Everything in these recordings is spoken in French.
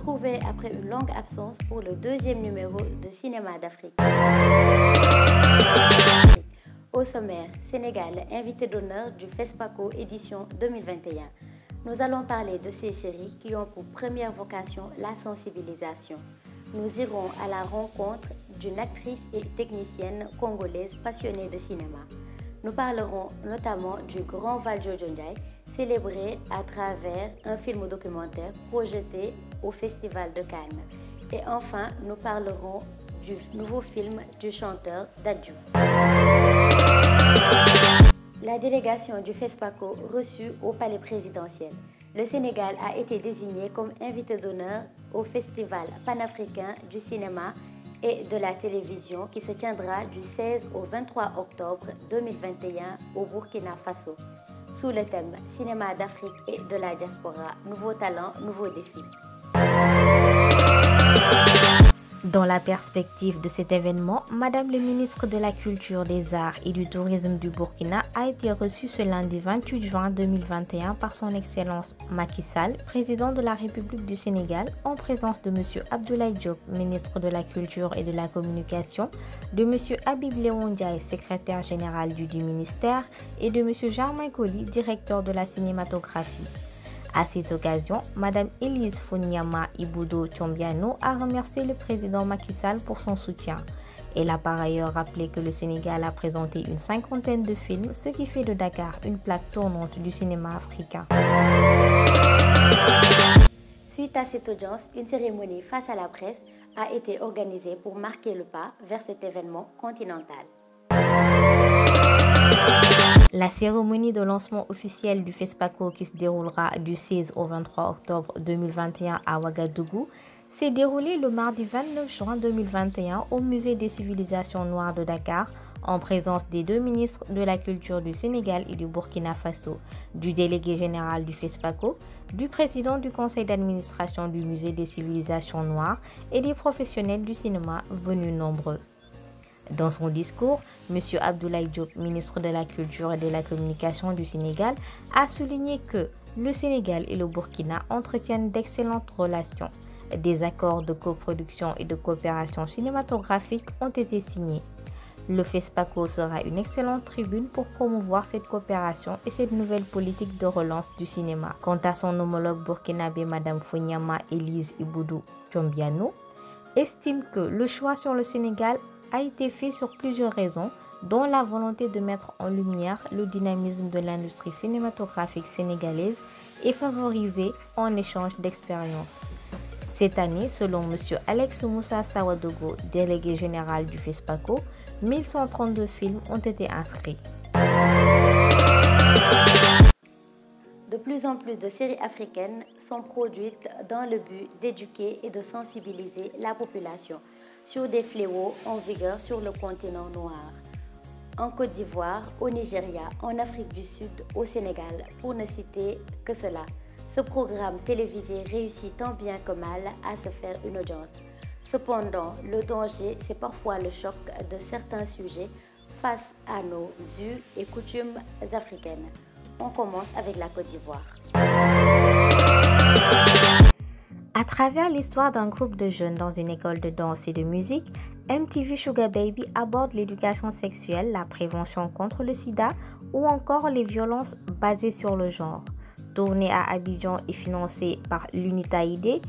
retrouvés après une longue absence pour le deuxième numéro de Cinéma d'Afrique. Au sommaire, Sénégal, invité d'honneur du FESPACO édition 2021. Nous allons parler de ces séries qui ont pour première vocation la sensibilisation. Nous irons à la rencontre d'une actrice et technicienne congolaise passionnée de cinéma. Nous parlerons notamment du Grand Valdiodio Ndiaye, célébré à travers un film documentaire projeté au Festival de Cannes. Et enfin, nous parlerons du nouveau film du chanteur Dadju. La délégation du FESPACO reçue au palais présidentiel. Le Sénégal a été désigné comme invité d'honneur au Festival panafricain du cinéma et de la télévision qui se tiendra du 16 au 23 octobre 2021 au Burkina Faso, sous le thème Cinéma d'Afrique et de la diaspora, nouveaux talents, nouveaux défis. Dans la perspective de cet événement, Madame le ministre de la Culture, des Arts et du Tourisme du Burkina a été reçue ce lundi 28 juin 2021 par son Excellence Macky Sall, président de la République du Sénégal, en présence de M. Abdoulaye Diop, ministre de la Culture et de la Communication, de M. Habib Léon Ndiaye, secrétaire général du ministère, et de M. Germain Colli, directeur de la cinématographie. À cette occasion, Mme Elise Fonyama Iboudo Tiombiano a remercié le président Macky Sall pour son soutien. Elle a par ailleurs rappelé que le Sénégal a présenté une 50aine de films, ce qui fait de Dakar une plaque tournante du cinéma africain. Suite à cette audience, une cérémonie face à la presse a été organisée pour marquer le pas vers cet événement continental. La cérémonie de lancement officiel du FESPACO qui se déroulera du 16 au 23 octobre 2021 à Ouagadougou s'est déroulée le mardi 29 juin 2021 au Musée des civilisations noires de Dakar en présence des deux ministres de la Culture du Sénégal et du Burkina Faso, du délégué général du FESPACO, du président du conseil d'administration du Musée des civilisations noires et des professionnels du cinéma venus nombreux. Dans son discours, M. Abdoulaye Diop, ministre de la Culture et de la Communication du Sénégal, a souligné que le Sénégal et le Burkina entretiennent d'excellentes relations. Des accords de coproduction et de coopération cinématographique ont été signés. Le FESPACO sera une excellente tribune pour promouvoir cette coopération et cette nouvelle politique de relance du cinéma. Quant à son homologue burkinabé, Mme Fonyama Elise Iboudo Tiombiano, estime que le choix sur le Sénégal a été fait sur plusieurs raisons, dont la volonté de mettre en lumière le dynamisme de l'industrie cinématographique sénégalaise et favoriser en échange d'expériences. Cette année, selon M. Alex Moussa Sawadogo, délégué général du FESPACO, 1132 films ont été inscrits. De plus en plus de séries africaines sont produites dans le but d'éduquer et de sensibiliser la population sur des fléaux en vigueur sur le continent noir. En Côte d'Ivoire, au Nigeria, en Afrique du Sud, au Sénégal, pour ne citer que cela. Ce programme télévisé réussit tant bien que mal à se faire une audience. Cependant, le danger, c'est parfois le choc de certains sujets face à nos us et coutumes africaines. On commence avec la Côte d'Ivoire. À travers l'histoire d'un groupe de jeunes dans une école de danse et de musique, MTV Sugar Baby aborde l'éducation sexuelle, la prévention contre le sida ou encore les violences basées sur le genre. Tournée à Abidjan et financée par l'UNITAID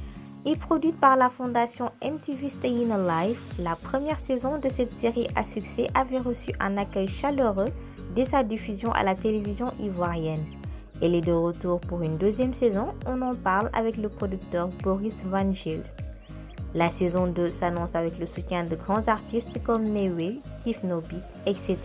et produite par la fondation MTV Staying Alive, la première saison de cette série à succès avait reçu un accueil chaleureux dès sa diffusion à la télévision ivoirienne. Elle est de retour pour une deuxième saison, on en parle avec le producteur Boris Van Gil. La saison 2 s'annonce avec le soutien de grands artistes comme Mewe, Kif Nobi, etc.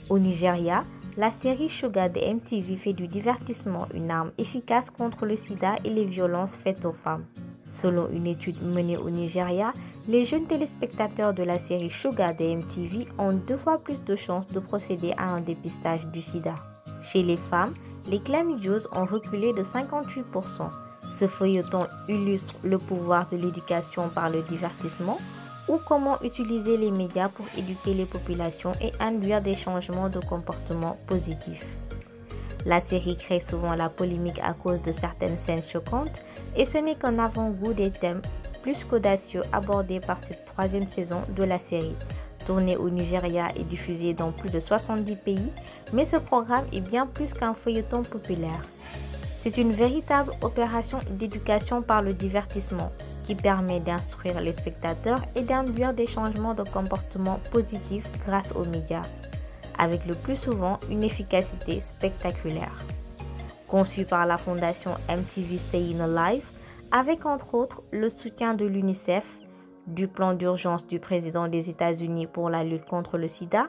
Au Nigeria, la série Sugar de MTV fait du divertissement une arme efficace contre le sida et les violences faites aux femmes. Selon une étude menée au Nigeria, les jeunes téléspectateurs de la série Sugar de MTV ont 2 fois plus de chances de procéder à un dépistage du sida. Chez les femmes, les chlamydioses ont reculé de 58%. Ce feuilleton illustre le pouvoir de l'éducation par le divertissement ou comment utiliser les médias pour éduquer les populations et induire des changements de comportement positifs. La série crée souvent la polémique à cause de certaines scènes choquantes et ce n'est qu'un avant-goût des thèmes plus qu'audacieux abordés par cette troisième saison de la série. Tournée au Nigeria et diffusée dans plus de 70 pays, mais ce programme est bien plus qu'un feuilleton populaire. C'est une véritable opération d'éducation par le divertissement qui permet d'instruire les spectateurs et d'induire des changements de comportement positifs grâce aux médias, avec le plus souvent une efficacité spectaculaire. Conçu par la fondation MTV Staying Alive, avec entre autres le soutien de l'UNICEF, du plan d'urgence du président des États-Unis pour la lutte contre le sida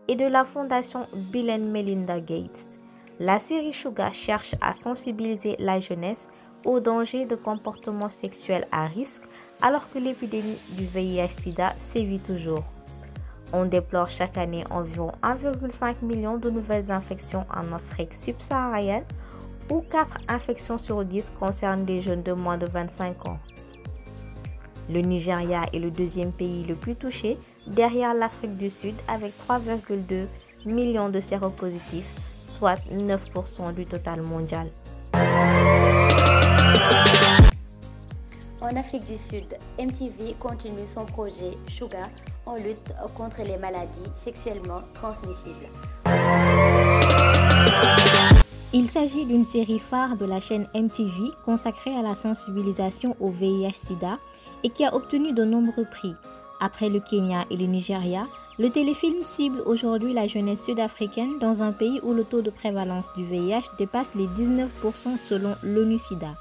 et de la fondation Bill and Melinda Gates. La série Sugar cherche à sensibiliser la jeunesse aux dangers de comportements sexuels à risque alors que l'épidémie du VIH-Sida sévit toujours. On déplore chaque année environ 1,5 million de nouvelles infections en Afrique subsaharienne où 4 infections sur 10 concernent des jeunes de moins de 25 ans. Le Nigeria est le deuxième pays le plus touché derrière l'Afrique du Sud avec 3,2 millions de séropositifs, soit 9% du total mondial. En Afrique du Sud, MTV continue son projet Sugar en lutte contre les maladies sexuellement transmissibles. Il s'agit d'une série phare de la chaîne MTV consacrée à la sensibilisation au VIH-Sida et qui a obtenu de nombreux prix. Après le Kenya et le Nigeria, le téléfilm cible aujourd'hui la jeunesse sud-africaine dans un pays où le taux de prévalence du VIH dépasse les 19% selon l'ONU-SIDA.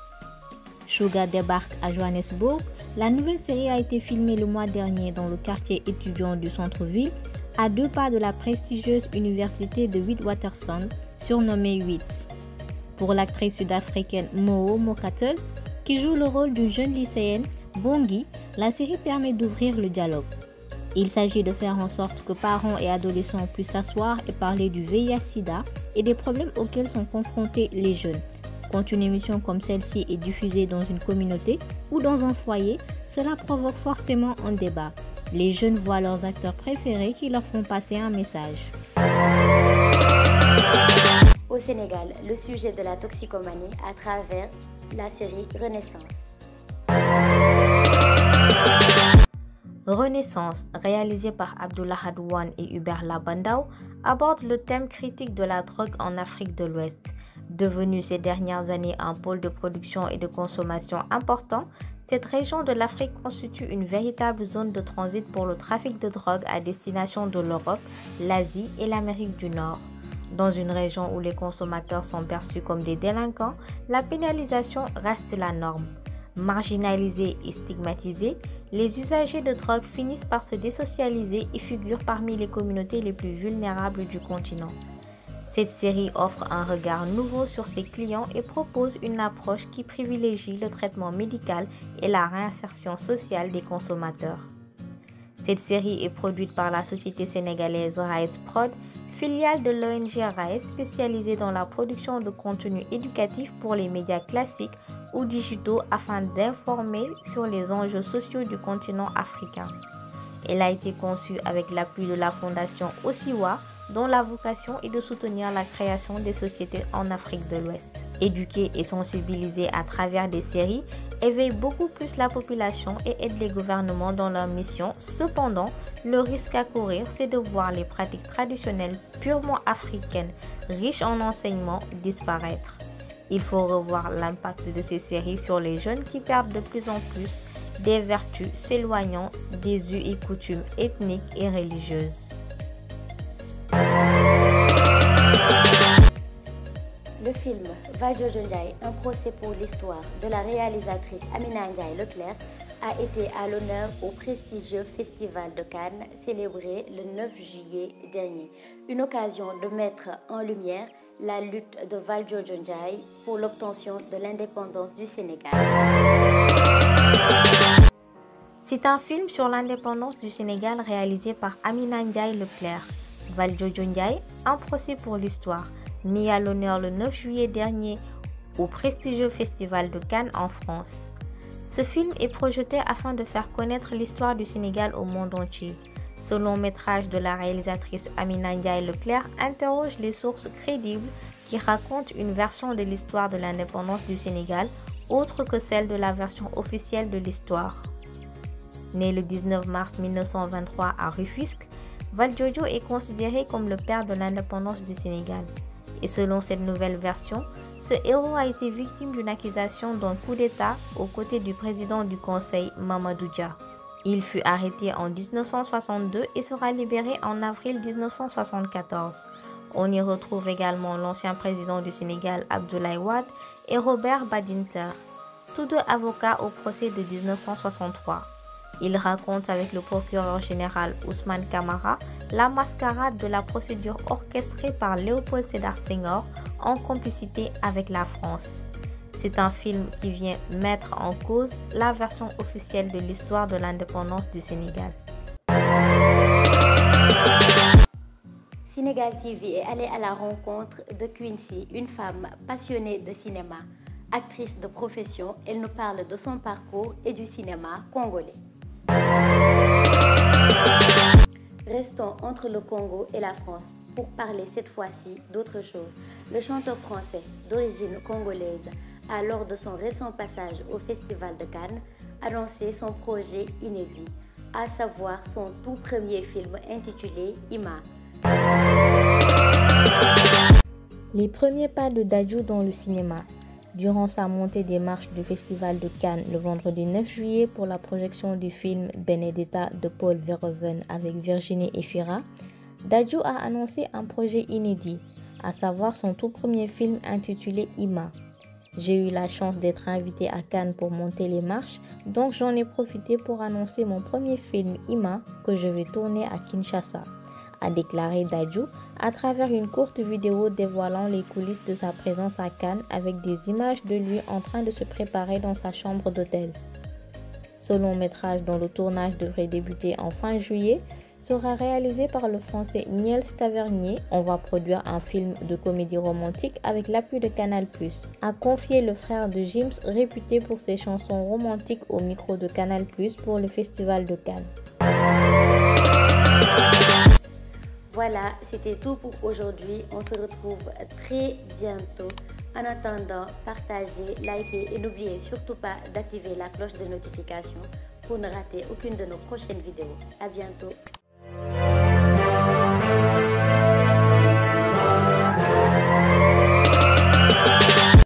Sugar débarque à Johannesburg. La nouvelle série a été filmée le mois dernier dans le quartier étudiant du centre-ville, à 2 pas de la prestigieuse université de Witwatersrand, surnommée WITS. Pour l'actrice sud-africaine Moo Mokatel, qui joue le rôle d'une jeune lycéenne, Bongi, la série permet d'ouvrir le dialogue. Il s'agit de faire en sorte que parents et adolescents puissent s'asseoir et parler du VIH-Sida et des problèmes auxquels sont confrontés les jeunes. Quand une émission comme celle-ci est diffusée dans une communauté ou dans un foyer, cela provoque forcément un débat. Les jeunes voient leurs acteurs préférés qui leur font passer un message. Au Sénégal, le sujet de la toxicomanie à travers la série Renaissance. Renaissance, réalisée par Abdoulaye Douane et Hubert Labandao, aborde le thème critique de la drogue en Afrique de l'Ouest. Devenue ces dernières années un pôle de production et de consommation important, cette région de l'Afrique constitue une véritable zone de transit pour le trafic de drogue à destination de l'Europe, l'Asie et l'Amérique du Nord. Dans une région où les consommateurs sont perçus comme des délinquants, la pénalisation reste la norme. Marginalisés et stigmatisés, les usagers de drogue finissent par se désocialiser et figurent parmi les communautés les plus vulnérables du continent. Cette série offre un regard nouveau sur ses clients et propose une approche qui privilégie le traitement médical et la réinsertion sociale des consommateurs. Cette série est produite par la société sénégalaise Rise Prod, filiale de l'ONG Rise spécialisée dans la production de contenu éducatif pour les médias classiques ou digitaux afin d'informer sur les enjeux sociaux du continent africain. Elle a été conçue avec l'appui de la fondation Osiwa, dont la vocation est de soutenir la création des sociétés en Afrique de l'Ouest. Éduquer et sensibiliser à travers des séries éveille beaucoup plus la population et aide les gouvernements dans leur mission. Cependant, le risque à courir, c'est de voir les pratiques traditionnelles purement africaines, riches en enseignements, disparaître. Il faut revoir l'impact de ces séries sur les jeunes qui perdent de plus en plus des vertus, s'éloignant des us et coutumes ethniques et religieuses. Le film Valdiodio Ndiaye, un procès pour l'histoire de la réalisatrice Amina Ndiaye Leclerc, a été à l'honneur au prestigieux Festival de Cannes, célébré le 9 juillet dernier. Une occasion de mettre en lumière la lutte de Valdiodio Ndiaye pour l'obtention de l'indépendance du Sénégal. C'est un film sur l'indépendance du Sénégal réalisé par Amina Ndiaye Leclerc. Valdiodio Ndiaye, un procès pour l'histoire, mis à l'honneur le 9 juillet dernier au prestigieux Festival de Cannes en France. Ce film est projeté afin de faire connaître l'histoire du Sénégal au monde entier. Ce long métrage de la réalisatrice Amina Ndiaye Leclerc interroge les sources crédibles qui raconte une version de l'histoire de l'indépendance du Sénégal autre que celle de la version officielle de l'histoire. Né le 19 mars 1923 à Rufisque, Valdiodio est considéré comme le père de l'indépendance du Sénégal. Et selon cette nouvelle version, ce héros a été victime d'une accusation d'un coup d'État aux côtés du président du Conseil, Mamadou Dia. Il fut arrêté en 1962 et sera libéré en avril 1974. On y retrouve également l'ancien président du Sénégal, Abdoulaye Wade, et Robert Badinter, tous deux avocats au procès de 1963. Il raconte avec le procureur général Ousmane Camara la mascarade de la procédure orchestrée par Léopold Sédar Senghor en complicité avec la France. C'est un film qui vient mettre en cause la version officielle de l'histoire de l'indépendance du Sénégal. Sénégal TV est allé à la rencontre de Quincy, une femme passionnée de cinéma. Actrice de profession, elle nous parle de son parcours et du cinéma congolais. Restons entre le Congo et la France pour parler cette fois-ci d'autre chose. Le chanteur français d'origine congolaise a, lors de son récent passage au Festival de Cannes, annoncé son projet inédit, à savoir son tout premier film intitulé Ima. Les premiers pas de Dadju dans le cinéma. Durant sa montée des marches du Festival de Cannes le vendredi 9 juillet pour la projection du film Benedetta de Paul Verhoeven avec Virginie Efira, Dadju a annoncé un projet inédit, à savoir son tout premier film intitulé Ima. J'ai eu la chance d'être invité à Cannes pour monter les marches, donc j'en ai profité pour annoncer mon premier film Ima que je vais tourner à Kinshasa, a déclaré Dadju à travers une courte vidéo dévoilant les coulisses de sa présence à Cannes avec des images de lui en train de se préparer dans sa chambre d'hôtel. Ce long métrage dont le tournage devrait débuter en fin juillet sera réalisé par le français Niels Tavernier. On va produire un film de comédie romantique avec l'appui de Canal+, a confié le frère de Gims, réputé pour ses chansons romantiques au micro de Canal+, pour le Festival de Cannes. Voilà, c'était tout pour aujourd'hui. On se retrouve très bientôt. En attendant, partagez, likez et n'oubliez surtout pas d'activer la cloche de notification pour ne rater aucune de nos prochaines vidéos. À bientôt.